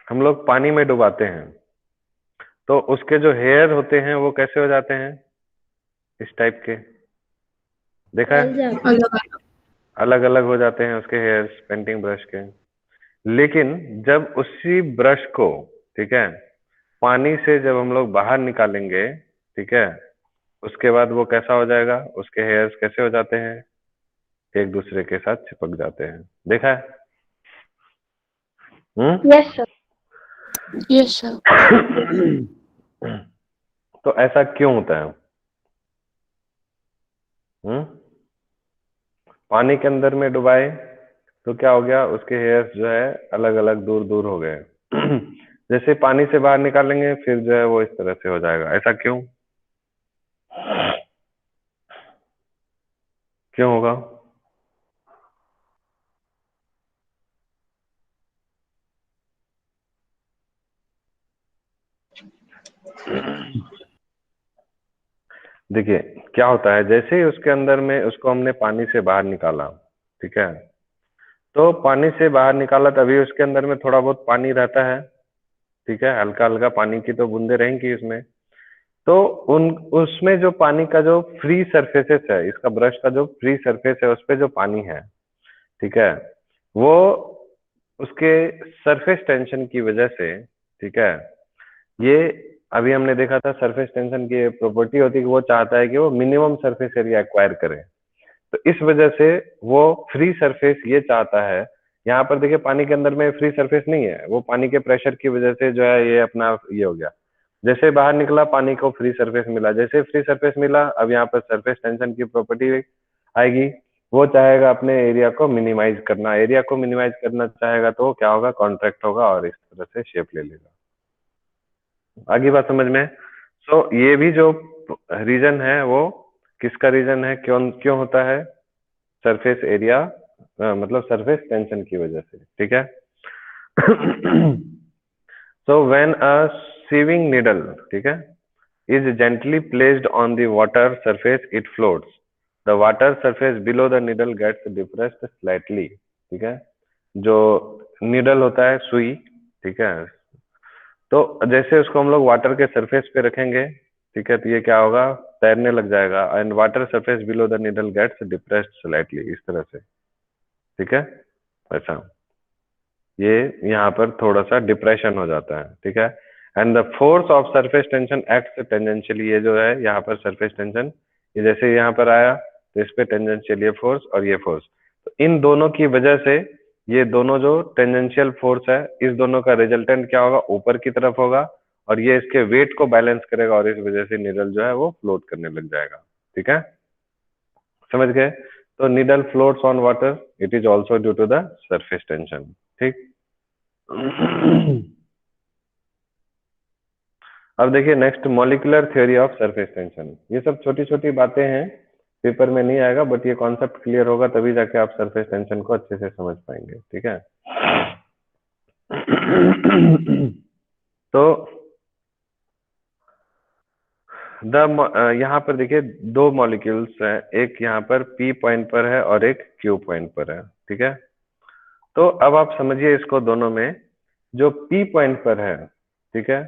हम लोग पानी में डुबाते हैं तो उसके जो हेयर होते हैं वो कैसे हो जाते हैं? इस टाइप के, देखा है? अलग अलग अलग हो जाते हैं उसके हेयर्स पेंटिंग ब्रश के। लेकिन जब उसी ब्रश को, ठीक है, पानी से जब हम लोग बाहर निकालेंगे, ठीक है, उसके बाद वो कैसा हो जाएगा? उसके हेयर्स कैसे हो जाते हैं? एक दूसरे के साथ चिपक जाते हैं, देखा है? Yes sir. Yes sir. तो ऐसा क्यों होता है? पानी के अंदर में डुबाए तो क्या हो गया? उसके हेयर्स जो है अलग अलग दूर दूर हो गए। जैसे पानी से बाहर निकालेंगे फिर जो है वो इस तरह से हो जाएगा। ऐसा क्यों? क्यों होगा? देखिए क्या होता है, जैसे ही उसके अंदर में उसको हमने पानी से बाहर निकाला, ठीक है, तो पानी से बाहर निकाला तभी उसके अंदर में थोड़ा बहुत पानी रहता है, ठीक है, हल्का हल्का पानी की तो बूंदे रहेंगी उसमें। तो उन उसमें जो पानी का जो फ्री सरफेसेस है, इसका ब्रश का जो फ्री सरफेस है उस पे जो पानी है, ठीक है, वो उसके सरफेस टेंशन की वजह से, ठीक है, ये अभी हमने देखा था सरफेस टेंशन की प्रॉपर्टी होती है कि वो चाहता है कि वो मिनिमम सरफेस एरिया एक्वायर करे। तो इस वजह से वो फ्री सरफेस ये चाहता है यहाँ पर देखिए पानी के अंदर में फ्री सरफेस नहीं है, वो पानी के प्रेशर की वजह से जो है ये अपना ये हो गया। जैसे बाहर निकला पानी को फ्री सरफेस मिला, जैसे फ्री सरफेस मिला अब यहाँ पर सरफेस टेंशन की प्रॉपर्टी आएगी, वो चाहेगा अपने एरिया को मिनिमाइज करना, एरिया को मिनिमाइज करना चाहेगा तो क्या होगा, कॉन्ट्रैक्ट होगा और इस तरह से शेप ले लेगा। आगे बात समझ में? सो ये भी जो रीजन है वो किसका रीजन है, क्यों क्यों होता है, सरफेस एरिया मतलब सरफेस टेंशन की वजह से, ठीक है। So when a sieving needle, ठीक है, is gently placed on the water surface, it floats. The water surface below the needle gets depressed slightly, ठीक है। जो नीडल होता है सुई, ठीक है, तो जैसे उसको हम लोग वाटर के सरफेस पे रखेंगे, ठीक है, तो ये क्या होगा, तैरने लग जाएगा। And water surface below the needle gets depressed slightly, इस तरह से, ठीक है, ऐसा ये यहाँ पर थोड़ा सा डिप्रेशन हो जाता है, ठीक है। And the force of surface tension acts tangentially, ये जो है यहाँ पर सरफेस टेंशन, ये जैसे यहाँ पर आया तो इस पे टेंजेंशियल ये फोर्स और ये फोर्स, तो इन दोनों की वजह से ये दोनों जो टेंजेंशियल फोर्स है, इस दोनों का रिजल्टेंट क्या होगा, ऊपर की तरफ होगा और ये इसके वेट को बैलेंस करेगा और इस वजह से नीडल जो है वो फ्लोट करने लग जाएगा, ठीक है, समझ गए। तो needle floats on water, it is also due to the surface tension, ठीक। अब देखिए next, molecular theory of surface tension. ये सब छोटी छोटी बातें हैं, पेपर में नहीं आएगा, बट ये कॉन्सेप्ट क्लियर होगा तभी जाके आप सरफेस टेंशन को अच्छे से समझ पाएंगे, ठीक है। तो यहाँ पर देखिए दो मॉलिक्यूल्स हैं, एक यहाँ पर P पॉइंट पर है और एक Q पॉइंट पर है, ठीक है। तो अब आप समझिए इसको, दोनों में जो P पॉइंट पर है, ठीक है,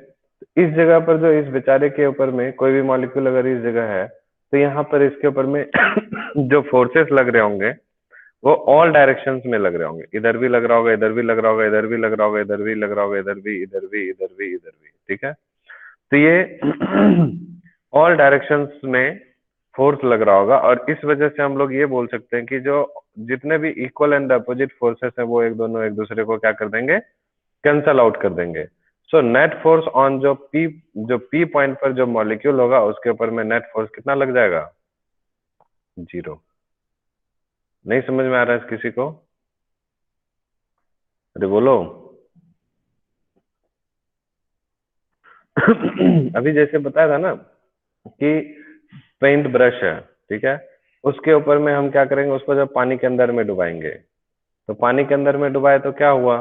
इस जगह पर जो इस बेचारे के ऊपर में कोई भी मॉलिक्यूल अगर इस जगह है तो यहाँ पर इसके ऊपर में जो फोर्सेस लग रहे होंगे वो ऑल डायरेक्शंस में लग रहे होंगे, इधर भी लग रहा होगा, इधर भी लग रहा होगा, इधर भी लग रहा होगा, इधर भी लग रहा होगा, इधर भी, इधर भी, इधर भी, इधर भी, ठीक है। तो ये ऑल डायरेक्शंस में फोर्स लग रहा होगा और इस वजह से हम लोग ये बोल सकते हैं कि जो जितने भी इक्वल एंड अपोजिट फोर्सेस है वो दोनों एक दूसरे को क्या कर देंगे, कैंसल आउट कर देंगे। सो नेट फोर्स ऑन जो P पॉइंट पर जो मॉलिक्यूल होगा उसके ऊपर में नेट फोर्स कितना लग जाएगा, 0। नहीं समझ में आ रहा है किसी को? अरे बोलो। अभी जैसे बताया था ना कि पेंट ब्रश है, ठीक है, उसके ऊपर में हम क्या करेंगे, उसको जब पानी के अंदर में डुबाएंगे तो पानी के अंदर में डुबाए तो क्या हुआ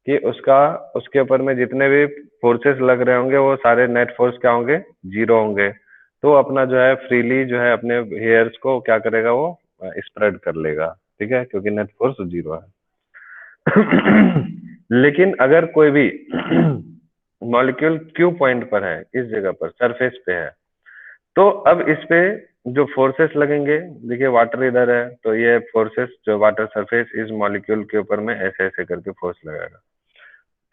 कि उसके ऊपर में जितने भी फोर्सेस लग रहे होंगे वो सारे नेट फोर्स क्या होंगे, 0 होंगे। तो अपना जो है फ्रीली जो है अपने हेयर्स को क्या करेगा, वो स्प्रेड कर लेगा, ठीक है, क्योंकि नेट फोर्स 0 है। लेकिन अगर कोई भी मॉलिक्यूल Q पॉइंट पर है, इस जगह पर सरफेस पे है, तो अब इस पे जो फोर्सेस लगेंगे, देखिए वाटर इधर है तो ये फोर्सेस जो वाटर सरफेस इस मॉलिक्यूल के ऊपर में ऐसे ऐसे करके फोर्स लगाएगा,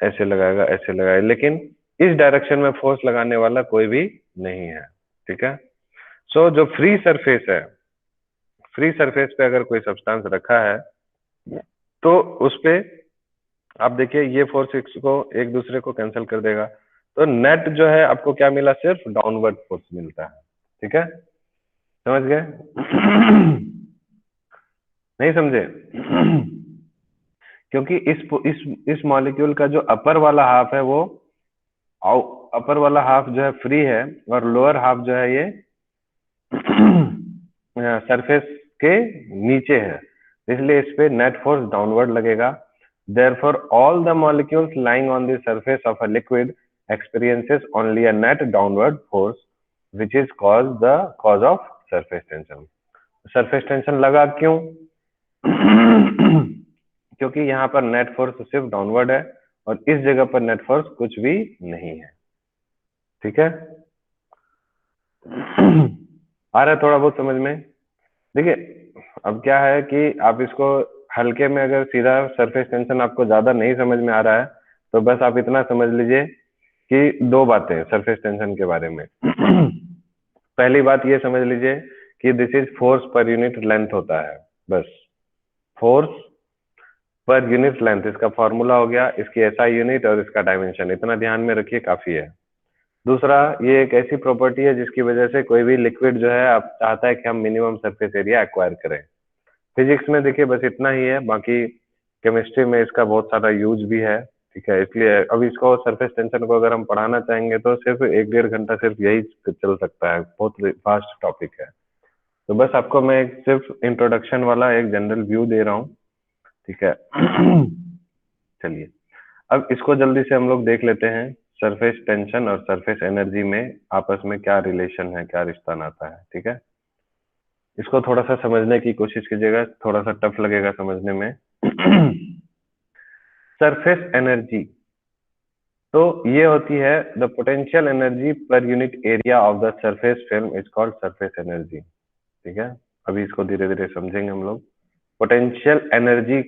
ऐसे लगाएगा, ऐसे लगाएगा, लेकिन इस डायरेक्शन में फोर्स लगाने वाला कोई भी नहीं है, ठीक है। सो जो फ्री सरफेस है, फ्री सरफेस पे अगर कोई सब्सटेंस रखा है तो उस पे आप देखिए ये फोर्स को एक दूसरे को कैंसिल कर देगा, तो नेट जो है आपको क्या मिला, सिर्फ डाउनवर्ड फोर्स मिलता है, ठीक है, समझ गए? नहीं समझे? क्योंकि इस मॉलिक्यूल का जो अपर वाला हाफ है वो अपर वाला हाफ जो है फ्री है और लोअर हाफ जो है ये सरफेस के नीचे है, इसलिए इस पे नेट फोर्स डाउनवर्ड लगेगा। Therefore, all the molecules lying on the surface of a liquid experiences only a net downward force, which is the cause of surface tension. Surface tension लगा क्यों? क्योंकि यहाँ पर नेट फोर्स सिर्फ downward है और इस जगह पर नेट फोर्स कुछ भी नहीं है, ठीक है। आ रहा है थोड़ा बहुत समझ में? देखिए अब क्या है कि आप इसको हल्के में, अगर सीधा सरफेस टेंशन आपको ज्यादा नहीं समझ में आ रहा है तो बस आप इतना समझ लीजिए कि दो बातें सरफेस टेंशन के बारे में। पहली बात ये समझ लीजिए कि this is force per unit length होता है, बस फोर्स पर यूनिट लेंथ, इसका फॉर्मूला हो गया, इसकी एसआई यूनिट और इसका डायमेंशन, इतना ध्यान में रखिए, काफी है। दूसरा, ये एक ऐसी प्रॉपर्टी है जिसकी वजह से कोई भी लिक्विड जो है आप चाहता है कि हम मिनिमम सरफेस एरिया एक्वायर करें। फिजिक्स में देखिए बस इतना ही है, बाकी केमिस्ट्री में इसका बहुत सारा यूज भी है, ठीक है। इसलिए अभी इसको सरफेस टेंशन को अगर हम पढ़ाना चाहेंगे तो सिर्फ 1-1.5 घंटा सिर्फ यही चल सकता है, बहुत फास्ट टॉपिक है। तो बस आपको मैं एक सिर्फ इंट्रोडक्शन वाला एक जनरल व्यू दे रहा हूँ, ठीक है। चलिए अब इसको जल्दी से हम लोग देख लेते हैं, सरफेस टेंशन और सरफेस एनर्जी में आपस में क्या रिलेशन है, क्या रिश्ता नाता है, ठीक है। इसको थोड़ा सा समझने की कोशिश कीजिएगा, थोड़ा सा टफ लगेगा समझने में। सरफेस एनर्जी तो ये होती है the potential energy per unit area of the surface film is called surface energy, ठीक है। अभी इसको धीरे धीरे समझेंगे हम लोग। Potential energy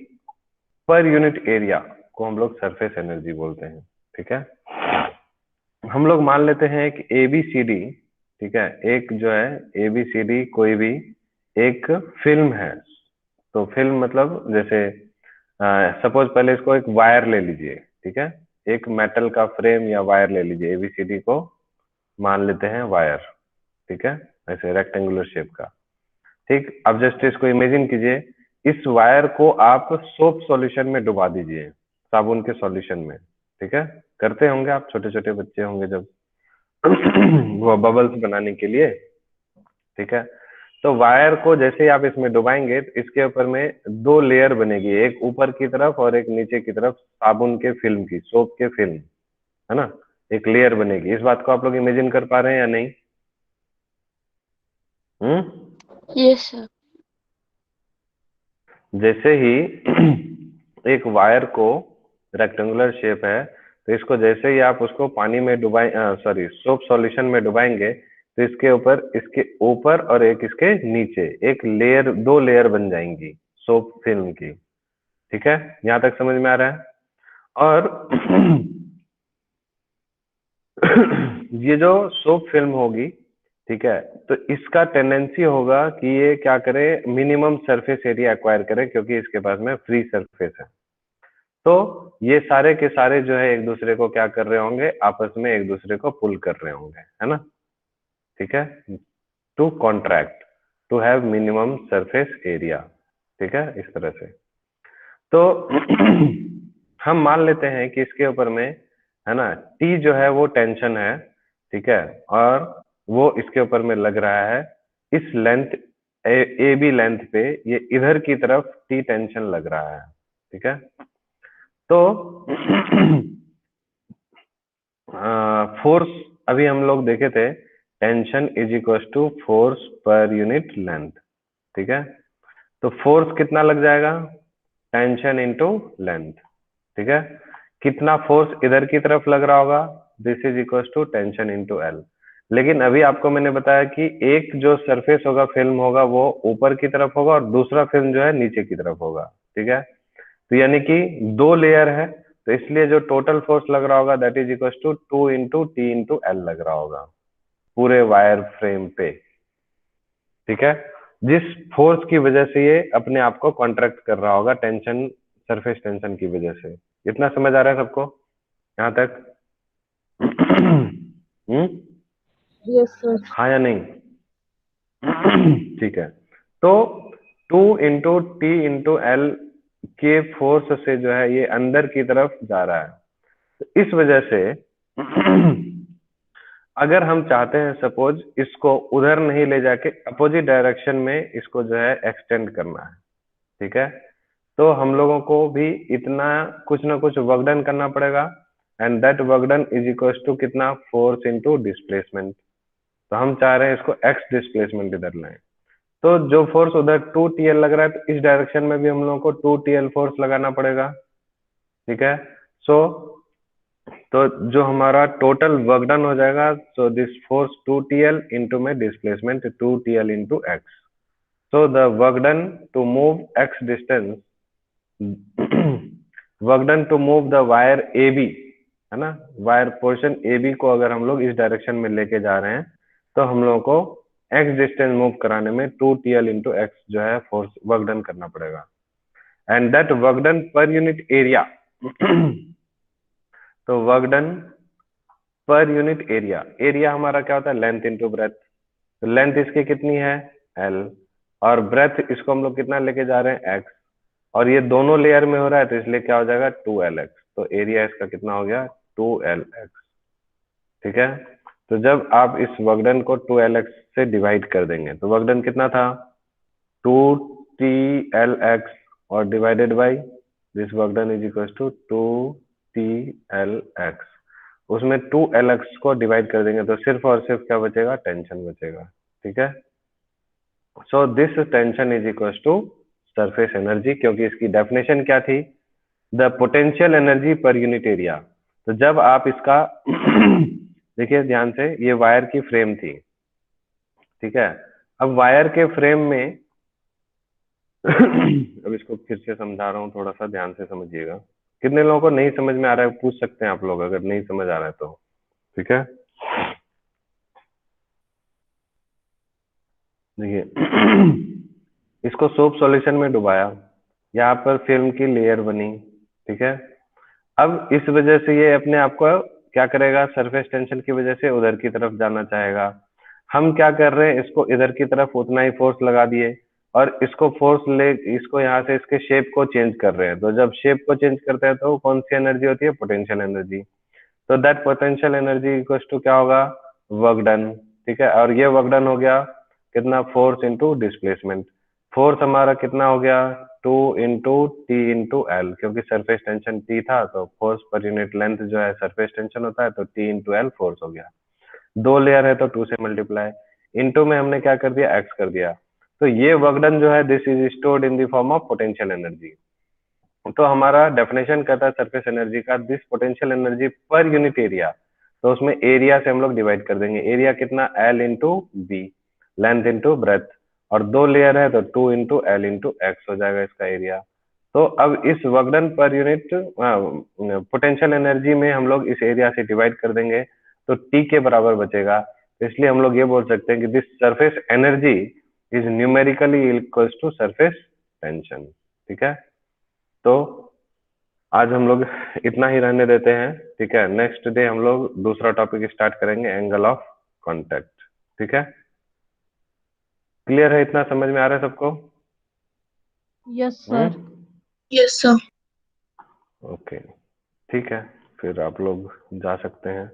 per unit area को हम लोग सरफेस एनर्जी बोलते हैं, ठीक है। हम लोग मान लेते हैं एक एबीसीडी, ठीक है, एक जो है एबीसीडी कोई भी एक फिल्म है। तो फिल्म मतलब जैसे सपोज पहले इसको एक वायर ले लीजिए, ठीक है, एक मेटल का फ्रेम या वायर ले लीजिए, एबीसीडी को मान लेते हैं वायर, ठीक है, ऐसे रेक्टेंगुलर शेप का। ठीक, अब जस्ट इसको इमेजिन कीजिए, इस वायर को आप सोप सॉल्यूशन में डुबा दीजिए, साबुन के सॉल्यूशन में, ठीक है। करते होंगे आप, छोटे छोटे बच्चे होंगे जब वो बबल्स बनाने के लिए, ठीक है। तो वायर को जैसे ही आप इसमें डुबाएंगे तो इसके ऊपर में 2 लेयर बनेगी, एक ऊपर की तरफ और एक नीचे की तरफ, साबुन के फिल्म की, सोप के फिल्म, है ना, एक लेयर बनेगी। इस बात को आप लोग इमेजिन कर पा रहे हैं या नहीं? Yes sir. जैसे ही एक वायर को, रेक्टेंगुलर शेप है, तो इसको जैसे ही आप उसको पानी में डुबाए, सॉरी सोप सॉल्यूशन में डुबाएंगे, तो इसके ऊपर और एक इसके नीचे एक लेयर, 2 लेयर बन जाएंगी सोप फिल्म की, ठीक है। यहां तक समझ में आ रहा है? और ये जो सोप फिल्म होगी, ठीक है, तो इसका टेंडेंसी होगा कि ये क्या करे, मिनिमम सरफेस एरिया एक्वायर करे, क्योंकि इसके पास में फ्री सरफेस है। तो ये सारे के सारे जो है एक दूसरे को क्या कर रहे होंगे, आपस में एक दूसरे को पुल कर रहे होंगे, है ना, ठीक है, to contract, to have minimum surface area, ठीक है, इस तरह से। तो हम मान लेते हैं कि इसके ऊपर में, है ना, टी जो है वो टेंशन है, ठीक है, और वो इसके ऊपर में लग रहा है इस लेंथ ए बी लेंथ पे, ये इधर की तरफ टी टेंशन लग रहा है, ठीक है। तो फोर्स अभी हम लोग देखे थे, tension is equal to force per unit length, ठीक है। तो फोर्स कितना लग जाएगा, टेंशन इंटू लेंथ, ठीक है। कितना फोर्स इधर की तरफ लग रहा होगा, this is equal to tension into L. लेकिन अभी आपको मैंने बताया कि एक जो सरफेस होगा, फिल्म होगा, वो ऊपर की तरफ होगा और दूसरा फिल्म जो है नीचे की तरफ होगा, ठीक है। तो यानी कि 2 लेयर है, तो इसलिए जो टोटल फोर्स लग रहा होगा that is equal to 2 into T into L लग रहा होगा पूरे वायर फ्रेम पे, ठीक है। जिस फोर्स की वजह से ये अपने आप को कॉन्ट्रैक्ट कर रहा होगा, टेंशन, सरफेस टेंशन की वजह से। इतना समझ आ रहा है सबको यहाँ तक? Yes sir. हाँ या नहीं? ठीक है। तो 2 इंटू टी इंटू एल के फोर्स से जो है ये अंदर की तरफ जा रहा है। तो इस वजह से अगर हम चाहते हैं सपोज इसको उधर नहीं ले जाके अपोजिट डायरेक्शन में इसको जो है एक्सटेंड करना है, ठीक है, तो हम लोगों को भी इतना कुछ ना कुछ वर्क डन करना पड़ेगा, and that work done is equal to कितना, फोर्स इंटू डिस्प्लेसमेंट। तो हम चाह रहे हैं इसको एक्स डिस्प्लेसमेंट इधर लाएं, तो जो फोर्स उधर 2TL लग रहा है, तो इस डायरेक्शन में भी हम लोगों को 2TL फोर्स लगाना पड़ेगा, ठीक है। सो तो जो हमारा टोटल वर्क डन हो जाएगा, so this force 2TL into में displacement 2TL into X. So the work done to move X distance, work done to move the wire A B, है ना, वायर पोर्शन ए बी को अगर हम लोग इस डायरेक्शन में लेके जा रहे हैं, तो हम लोगों को एक्स डिस्टेंस मूव कराने में 2TL इंटू एक्स जो है फोर्स वर्क डन करना पड़ेगा। And that work done per unit area तो work done per unit area, area हमारा क्या होता है लेंथ इंटू ब्रेथ, तो लेंथ इसकी कितनी है l, और ब्रेथ इसको हम लोग कितना लेके जा रहे हैं x, और ये दोनों लेयर में हो रहा है तो इसलिए क्या हो जाएगा 2lx, तो एरिया इसका कितना हो गया 2lx। ठीक है, तो जब आप इस वर्कडन को 2lx से डिवाइड कर देंगे तो वर्कडन कितना था 2TLX और divided by this work done is equal to 2TLX, उसमें 2lx को डिवाइड कर देंगे तो सिर्फ और सिर्फ क्या बचेगा टेंशन बचेगा। ठीक है, so this tension is equal to surface energy, क्योंकि इसकी डेफिनेशन क्या थी the potential energy per unit area. तो जब आप इसका देखिए ध्यान से, ये वायर की फ्रेम थी, ठीक है, अब वायर के फ्रेम में अब इसको फिर से समझा रहा हूँ, थोड़ा सा ध्यान से समझिएगा। कितने लोगों को नहीं समझ में आ रहा है पूछ सकते हैं आप लोग, अगर नहीं समझ आ रहा है तो। ठीक है, देखिए इसको सोप सॉल्यूशन में डुबाया, यहाँ पर फिल्म की लेयर बनी। ठीक है, अब इस वजह से ये अपने आप को क्या करेगा, सरफेस टेंशन की वजह से उधर की तरफ जाना चाहेगा। हम क्या कर रहे हैं, इसको इधर की तरफ उतना ही फोर्स लगा दिए और इसको फोर्स ले, इसको यहाँ से इसके शेप को चेंज कर रहे हैं। तो जब शेप को चेंज करते हैं तो कौन सी एनर्जी होती है, पोटेंशियल एनर्जी। तो that potential energy equal to क्या होगा, वर्क डन। ठीक है, और ये वर्क डन हो गया कितना, फोर्स इंटू डिस्प्लेसमेंट। फोर्स हमारा कितना हो गया 2 इंटू टी इंटू एल, क्योंकि सरफेस टेंशन टी था तो फोर्स पर यूनिट लेंथ जो है सरफेस टेंशन होता है, तो टी इंटू एल फोर्स हो गया। दो लेयर है तो 2 से मल्टीप्लाई, इंटू में हमने क्या कर दिया एक्स कर दिया। तो ये वर्क डन जो है this is stored in the form of potential energy. तो हमारा डेफिनेशन कहता है सरफेस एनर्जी का this potential energy per unit area, तो उसमें एरिया से हम लोग डिवाइड कर देंगे। एरिया कितना L into B, length into breadth, और दो लेयर है तो 2 इंटू एल इंटू एक्स हो जाएगा इसका एरिया। तो अब इस work done per unit potential energy में हम लोग इस एरिया से डिवाइड कर देंगे तो टी के बराबर बचेगा। इसलिए हम लोग ये बोल सकते हैं कि this surface energy is numerically equal to surface tension. ठीक है, तो आज हम लोग इतना ही रहने देते हैं। ठीक है, नेक्स्ट डे हम लोग दूसरा टॉपिक स्टार्ट करेंगे, एंगल ऑफ कांटेक्ट। ठीक है, क्लियर है, इतना समझ में आ रहा है सबको? Yes sir. Yes sir. Okay, ठीक है, फिर आप लोग जा सकते हैं।